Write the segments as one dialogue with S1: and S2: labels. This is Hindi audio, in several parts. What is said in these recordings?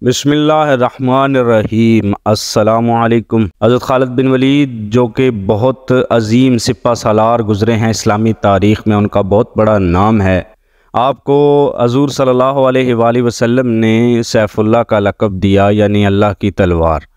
S1: बिस्मिल्लाहिर्रहमानिर्रहीम। अस्सलामुअलैकुम। हज़रत खालिद बिन वलीद जो कि बहुत अजीम सिपा सालार गुज़रे हैं इस्लामी तारीख़ में, उनका बहुत बड़ा नाम है। आपको हज़ूर सल्लल्लाहु अलैहि वसल्लम ने सैफ़ुल्लाह का लक़ब दिया, यानी अल्लाह की तलवार।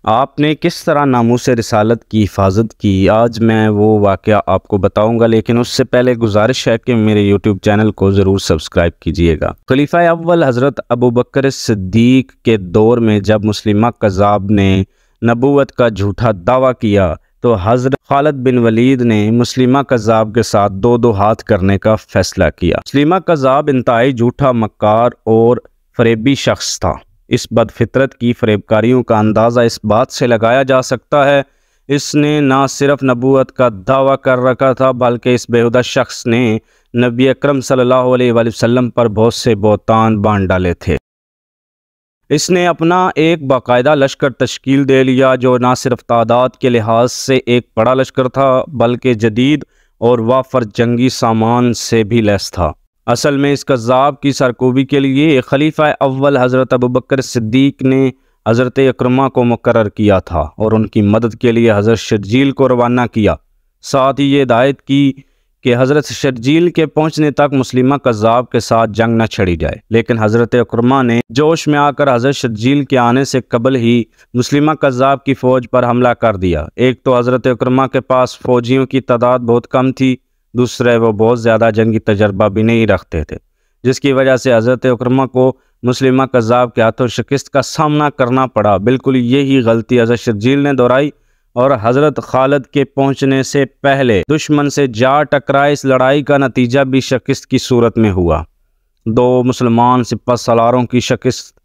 S1: आपने किस तरह नामूस रिसालत की हिफाजत की, आज मैं वो वाक़या आपको बताऊंगा, लेकिन उससे पहले गुजारिश है कि मेरे यूट्यूब चैनल को ज़रूर सब्सक्राइब कीजिएगा। खलीफा अव्वल हज़रत अबू बकर सिद्दीक़ के दौर में जब मुस्लिमा कज़्ज़ाब ने नबूवत का झूठा दावा किया तो हज़रत खालिद बिन वलीद ने मुस्लिमा कज़्ज़ाब के साथ दो दो हाथ करने का फ़ैसला किया। मुस्लिमा कज़्ज़ाब इंतहाई झूठा, मक्कार और फरेबी शख्स था। इस बदफितरत की फरेबकारियों का अंदाज़ा इस बात से लगाया जा सकता है, इसने ना सिर्फ नबूवत का दावा कर रखा था, बल्कि इस बेहुदा शख्स ने नबी अकरम सल्लल्लाहु अलैहि वसल्लम पर बहुत से बहतान बांध डाले थे। इसने अपना एक बाकायदा लश्कर तश्कील दे लिया, जो ना सिर्फ तादाद के लिहाज से एक बड़ा लश्कर था, बल्कि जदीद और वाफर जंगी सामान से भी लैस था। असल में इस कज़्ज़ाब की सरकोबी के लिए खलीफा अव्वल हज़रत अबू बकर सिद्दीक़ ने हज़रत इकरमा को मुकर्रर किया था और उनकी मदद के लिए हज़रत शर्जील को रवाना किया। साथ ही ये हिदायत की कि हज़रत शर्जील के पहुँचने तक मुस्लिमा कज़्ज़ाब के साथ जंग न छड़ी जाए, लेकिन हज़रत इकरमा ने जोश में आकर हज़रत शर्जील के आने से कबल ही मुस्लिमा कज़्ज़ाब की फ़ौज पर हमला कर दिया। एक तो हज़रत इकरमा के पास फ़ौजियों की तादाद बहुत कम थी, दूसरे वो बहुत ज़्यादा जंगी तजर्बा भी नहीं रखते थे, जिसकी वजह से हज़रत इकरमा को मुस्लिमा कज़्ज़ाब के हाथों शिकस्त का सामना करना पड़ा। बिल्कुल यही गलती हज़रत शर्जील ने दोहराई और हज़रत खालिद के पहुँचने से पहले दुश्मन से जा टकराए। इस लड़ाई का नतीजा भी शिकस्त की सूरत में हुआ। दो मुसलमान सिपा सलारों की शिकस्त।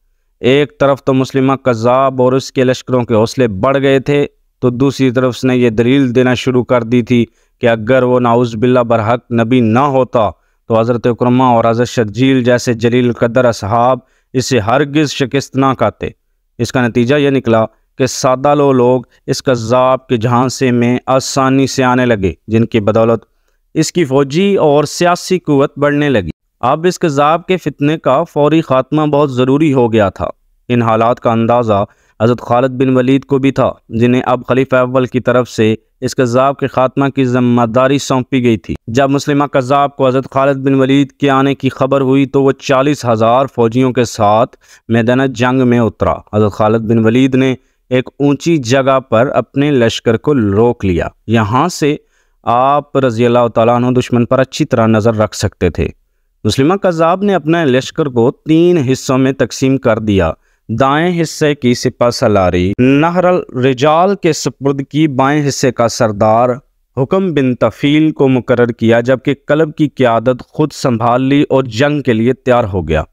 S1: एक तरफ तो मुस्लिमा कज़्ज़ाब और उसके लश्करों के हौसले बढ़ गए थे, तो दूसरी तरफ उसने ये दलील देना शुरू कर दी थी कि अगर वो नाउज़ बिल्ला बरहक नबी ना होता तो हज़रत इकरमा और हज़रत शर्जील जैसे जलील कदर असहाब इसे हरगिज़ शिकस्त ना खाते। इसका नतीजा ये निकला कि सादा लोग इस कज़्ज़ाब के झांसे में आसानी से आने लगे, जिनकी बदौलत इसकी फ़ौजी और सियासी क़ुव्वत बढ़ने लगी। अब इस कज़्ज़ाब के फितने का फ़ौरी ख़ात्मा बहुत ज़रूरी हो गया था। इन हालात का अंदाज़ा हज़रत खालिद बिन वलीद को भी था, जिन्हें अब खलीफा अव्वल की तरफ से इस कज़्ज़ाब के ख़ात्मा की ज़िम्मेदारी सौंपी गई थी। जब मुस्लिमा कज़्ज़ाब को हज़रत खालिद बिन वलीद के आने की खबर हुई तो वो 40,000 फ़ौजियों के साथ मैदान जंग में उतरा। हज़रत खालिद बिन वलीद ने एक ऊंची जगह पर अपने लश्कर को रोक लिया। यहाँ से आप रज़ी अल्लाह तआला अन्हु दुश्मन पर अच्छी तरह नज़र रख सकते थे। मुस्लिमा कज़्ज़ाब ने अपने लश्कर को 3 हिस्सों में तकसीम कर दिया। दाएं हिस्से की सिपा सलारी नहरल रिजाल के सुपुर्द की, बाएं हिस्से का सरदार हुक्म बिन तफ़ील को मुकर्रर किया, जबकि कलब की क़यादत खुद संभाल ली और जंग के लिए तैयार हो गया।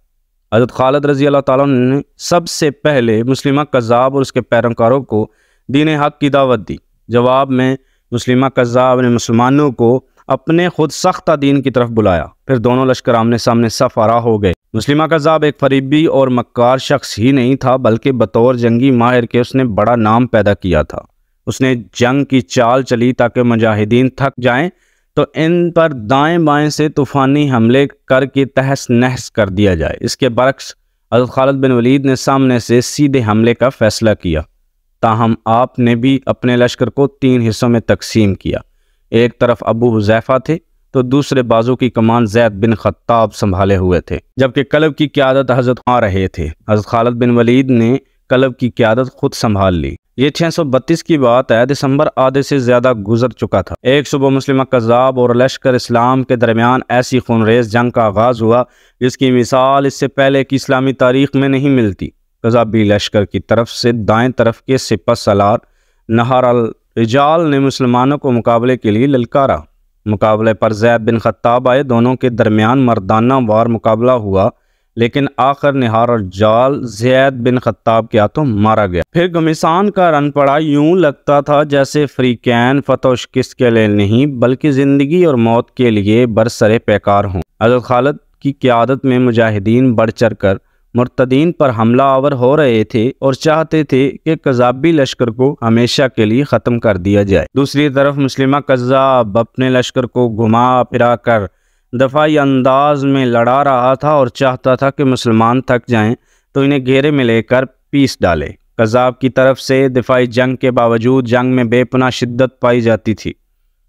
S1: हज़रत खालिद रज़ी अल्लाह तआला ने सबसे पहले मुस्लिमा कज़्ज़ाब और उसके पैरोकारों को दीन हक़ की दावत दी। जवाब में मुस्लिमा कज़्ज़ाब ने मुसलमानों को अपने खुद सख्ता दीन की तरफ बुलाया। फिर दोनों लश्कर आमने सामने सफ आरा हो गए। मुस्लिमा कज़्ज़ाब एक फरीबी और मक्कार शख्स ही नहीं था, बल्कि बतौर जंगी माहिर के उसने बड़ा नाम पैदा किया था। उसने जंग की चाल चली ताकि मुजाहिदीन थक जाएं तो इन पर दाएं बाएं से तूफ़ानी हमले करके तहस नहस कर दिया जाए। इसके बरक्स हज़रत खालिद बिन वलीद ने सामने से सीधे हमले का फ़ैसला किया। ताहम आपने भी अपने लश्कर को 3 हिस्सों में तकसीम किया। एक तरफ अबू हुज़ैफ़ा थे तो दूसरे बाजू की कमान ज़ैद बिन ख़त्ताब संभाले हुए थे, जबकि कलब की क़यादत हज़रत आ रहे थे। हज़रत खालिद बिन वलीद ने कलब की क़यादत खुद संभाल ली। ये 632 की बात है, दिसंबर आधे से ज़्यादा गुजर चुका था। एक सुबह मुस्लिमा कज़्ज़ाब और लश्कर इस्लाम के दरमियान ऐसी खूनरेज़ जंग का आगाज़ हुआ जिसकी मिसाल इससे पहले की इस्लामी तारीख़ में नहीं मिलती। कज़्ज़ाबी लश्कर की तरफ से दाएँ तरफ के सिपा सलार नहरल रिजाल ने मुसलमानों को मुकाबले के लिए ललकारा। मुकाबले पर ज़ैद बिन ख़त्ताब आए। दोनों के दरमियान मर्दाना वार मुकाबला हुआ, लेकिन आखिर नहरल रिजाल ज़ैद बिन ख़त्ताब के हाथों मारा गया। फिर घमासान का रन पड़ा। यूं लगता था जैसे फ़रीक़ैन फ़तह शिकस्त के लिए नहीं, बल्कि ज़िंदगी और मौत के लिए बरसरे पैकार हों। हज़रत खालिद की क़यादत में मुजाहिदीन बढ़ चढ़ कर मुर्तदीन पर हमला आवर हो रहे थे और चाहते थे कि कज़्ज़ाबी लश्कर को हमेशा के लिए ख़त्म कर दिया जाए। दूसरी तरफ मुस्लिमा कज़्ज़ाब अपने लश्कर को घुमा फिरा कर दफ़ाई अंदाज में लड़ा रहा था और चाहता था कि मुसलमान थक जाएं तो इन्हें घेरे में लेकर पीस डाले। कज़्ज़ाब की तरफ से दिफाई जंग के बावजूद जंग में बेपनाह शिद्दत पाई जाती थी।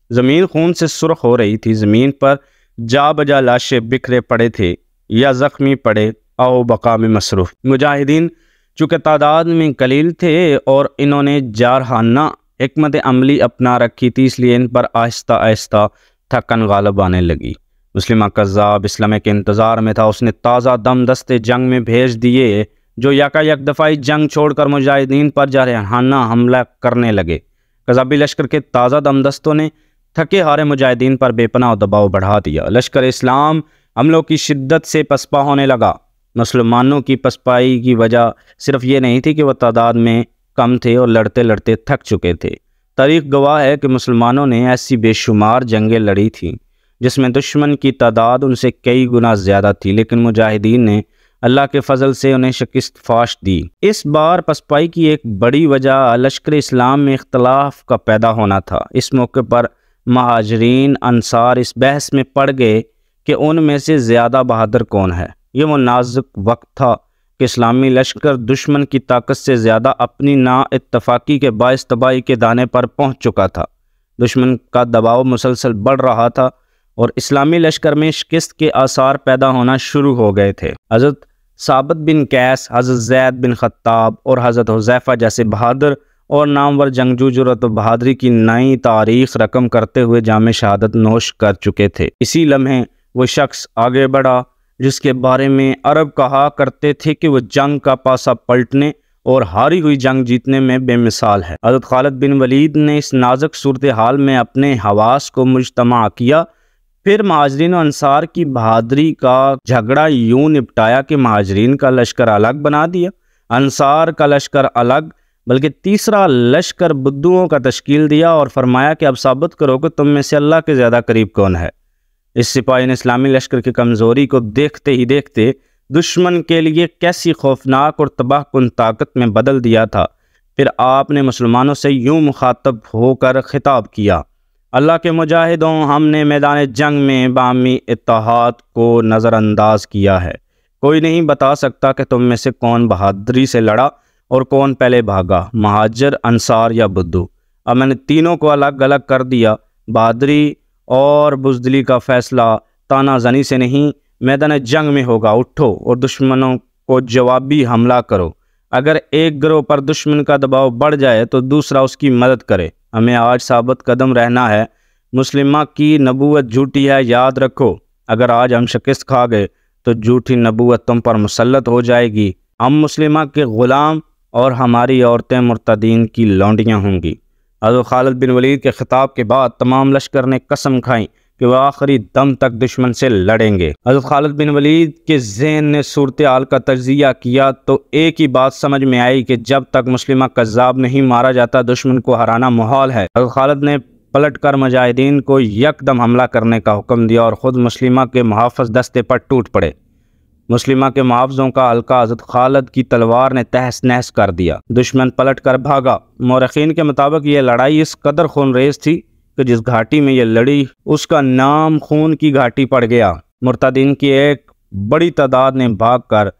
S1: ज़मीन खून से सुर्ख हो रही थी। ज़मीन पर जा बजा लाशें बिखरे पड़े थे या ज़ख्मी पड़े आओ बका में मसरूफ़। मुजाहिदीन चूँकि तादाद में कलील थे और इन्होंने जारहाना हिकमत अमली अपना रखी थी, इसलिए इन पर आहिस्ता आहिस्ता थकन गालिब आने लगी। मुस्लिमा कज़्ज़ाब इस्लाम के इंतज़ार में था। उसने ताज़ा दम दस्ते जंग में भेज दिए जो यकायक दफ़ाई जंग छोड़कर मुजाहिदीन पर जारहाना हमला करने लगे। कज़्ज़ाबी लश्कर के ताज़ा दम दस्तों ने थके हारे मुजाहिदीन पर बेपनाह दबाव बढ़ा दिया। लश्कर इस्लाम हमलों की शिद्दत से पसपा होने लगा। मुसलमानों की पसपाई की वजह सिर्फ ये नहीं थी कि वह तादाद में कम थे और लड़ते लड़ते थक चुके थे। तारीख़ गवाह है कि मुसलमानों ने ऐसी बेशुमार जंगें लड़ी थीं जिसमें दुश्मन की तादाद उनसे कई गुना ज़्यादा थी, लेकिन मुजाहिदीन ने अल्लाह के फ़ज़ल से उन्हें शिकस्त फाश दी। इस बार पसपाई की एक बड़ी वजह लश्कर इस्लाम में इख्तलाफ का पैदा होना था। इस मौके पर महाजरीन अंसार इस बहस में पड़ गए कि उनमें से ज़्यादा बहादुर कौन है। ये वो नाजुक वक्त था कि इस्लामी लश्कर दुश्मन की ताकत से ज़्यादा अपनी नाइत्तफ़ाक़ी के बाइस तबाही के दाने पर पहुँच चुका था। दुश्मन का दबाव मुसलसल बढ़ रहा था और इस्लामी लश्कर में शिकस्त के आसार पैदा होना शुरू हो गए थे। हज़रत साबित बिन कैस, हज़रत ज़ैद बिन ख़त्ताब और हज़रत हुज़ैफ़ा जैसे बहादुर और नामवर जंगजू जुर्रत और बहादुरी की नई तारीख़ रकम करते हुए जाम शहादत नोश कर चुके थे। इसी लम्हे वो शख्स आगे बढ़ा जिसके बारे में अरब कहा करते थे कि वह जंग का पासा पलटने और हारी हुई जंग जीतने में बेमिसाल है। हज़रत खालिद बिन वलीद ने इस नाजुक सूरत हाल में अपने हवास को मुज्तमा किया। फिर महाजरीन और अंसार की बहादुरी का झगड़ा यूं निपटाया कि महाजरीन का लश्कर अलग बना दिया, अंसार का लश्कर अलग, बल्कि तीसरा लश्कर बुद्दुओं का तश्कील दिया और फरमाया कि अब साबित करो कि तुम में से अल्लाह के ज़्यादा करीब कौन है। इस सिपाही ने इस्लामी लश्कर की कमज़ोरी को देखते ही देखते दुश्मन के लिए कैसी खौफनाक और तबाहकुन ताकत में बदल दिया था। फिर आपने मुसलमानों से यूं मुखातब होकर खिताब किया, अल्लाह के मुजाहिदों, हमने मैदान जंग में बामी इत्तेहाद को नज़रअंदाज किया है। कोई नहीं बता सकता कि तुम में से कौन बहादुरी से लड़ा और कौन पहले भागा, महाजर, अंसार या बुद्दू। अब मैंने तीनों को अलग अलग कर दिया। बहादुरी और बुज़दिली का फ़ैसला तानाज़नी से नहीं, मैदान जंग में होगा। उठो और दुश्मनों को जवाबी हमला करो। अगर एक गिरोह पर दुश्मन का दबाव बढ़ जाए तो दूसरा उसकी मदद करे। हमें आज साबित कदम रहना है। मुस्लिमा की नबूवत झूठी है, याद रखो। अगर आज हम शिकस्त खा गए तो झूठी नबूवत तुम पर मुसल्लत हो जाएगी। हम मुस्लिमा के ग़ुलाम और हमारी औरतें मुर्तदीन की लौंडियाँ होंगी। हज़रत खालिद बिन वलीद के ख़िताब के बाद तमाम लश्कर ने कसम खाई कि वह आखिरी दम तक दुश्मन से लड़ेंगे। हज़रत खालिद बिन वलीद के ज़हन ने सूरत हाल का तज्ज़िया किया तो एक ही बात समझ में आई कि जब तक मुस्लिमा कज़्ज़ाब नहीं मारा जाता दुश्मन को हराना मुहाल है। हज़रत खालिद ने पलट कर मुजाहिदीन को यकदम हमला करने का हुक्म दिया और ख़ुद मुस्लिमा के मुहाफ़िज़ दस्ते पर टूट पड़े। मुस्लिमा के मुहाफ़िज़ों का हल्का हज़रत खालिद की तलवार ने तहस नहस कर दिया। दुश्मन पलट कर भागा। मौरख़ीन के मुताबिक ये लड़ाई इस कदर खूनरेज़ थी कि जिस घाटी में ये लड़ी उसका नाम खून की घाटी पड़ गया। मुर्तदीन की एक बड़ी तादाद ने भागकर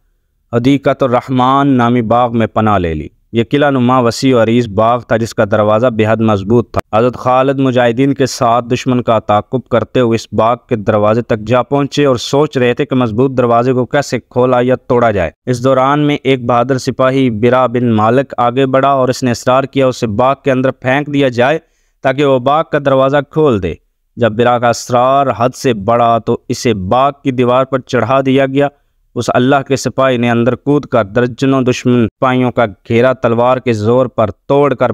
S1: हदीक़तुर रहमान नामी बाग में पनाह ले ली। यह किला नुमा वसी और अरीज़ बाग था जिसका दरवाज़ा बेहद मजबूत था। हज़रत खालिद मुजाहिदीन के साथ दुश्मन का ताक़ुब करते हुए इस बाग के दरवाजे तक जा पहुँचे और सोच रहे थे कि मजबूत दरवाजे को कैसे खोला या तोड़ा जाए। इस दौरान में एक बहादुर सिपाही बिरा बिन मालिक आगे बढ़ा और इसने इसरार किया उसे बाग के अंदर फेंक दिया जाए ताकि वह बाग का दरवाज़ा खोल दे। जब बिरा का इसरार हद से बढ़ा तो इसे बाग की दीवार पर चढ़ा दिया गया। उस अल्लाह के सिपाही ने अंदर कूद कर दर्जनों दुश्मन सिपाहियों का घेरा तलवार के जोर पर तोड़कर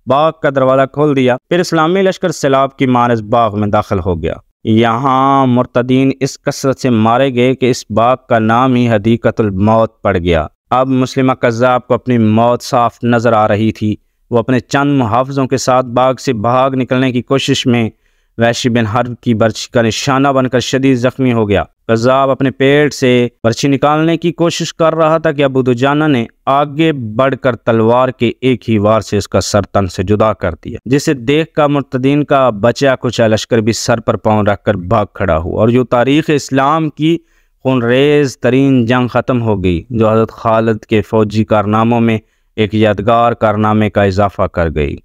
S1: बाग का दरवाज़ा खोल दिया। फिर इस्लामी लश्कर सैलाब की मार इस बाग में दाखिल हो गया। यहाँ मुर्तदीन इस कसरत से मारे गए कि इस बाग का नाम ही हदीक़तुल मौत पड़ गया। अब मुस्लिमा कज़्ज़ाब को अपनी मौत साफ नज़र आ रही थी। वो अपने चंद मुहाफ़िज़ों के साथ बाग से भाग निकलने की कोशिश में वहशी बिन हर्ब की बर्छी का निशाना बनकर शदीद ज़ख्मी हो गया। कज़्ज़ाब अपने पेट से बर्छी निकालने की कोशिश कर रहा था कि अबू दुजाना ने आगे बढ़कर तलवार के एक ही वार से इसका सर तन से जुदा कर दिया, जिसे देख कर मुर्तदीन का बचा कुचा लश्कर भी सर पर पाँव रखकर भाग खड़ा हुआ। और जो तारीख़ इस्लाम की खूनरेज़ तरीन जंग ख़त्म हो गई, जो हज़रत खालिद के फ़ौजी कारनामों में एक यादगार कारनामे का इजाफ़ा कर गई।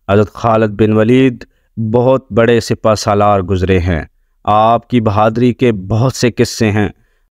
S1: हज़रत खालिद बिन वलीद बहुत बड़े सिपह सालार गुज़रे हैं। आपकी बहादुरी के बहुत से किस्से हैं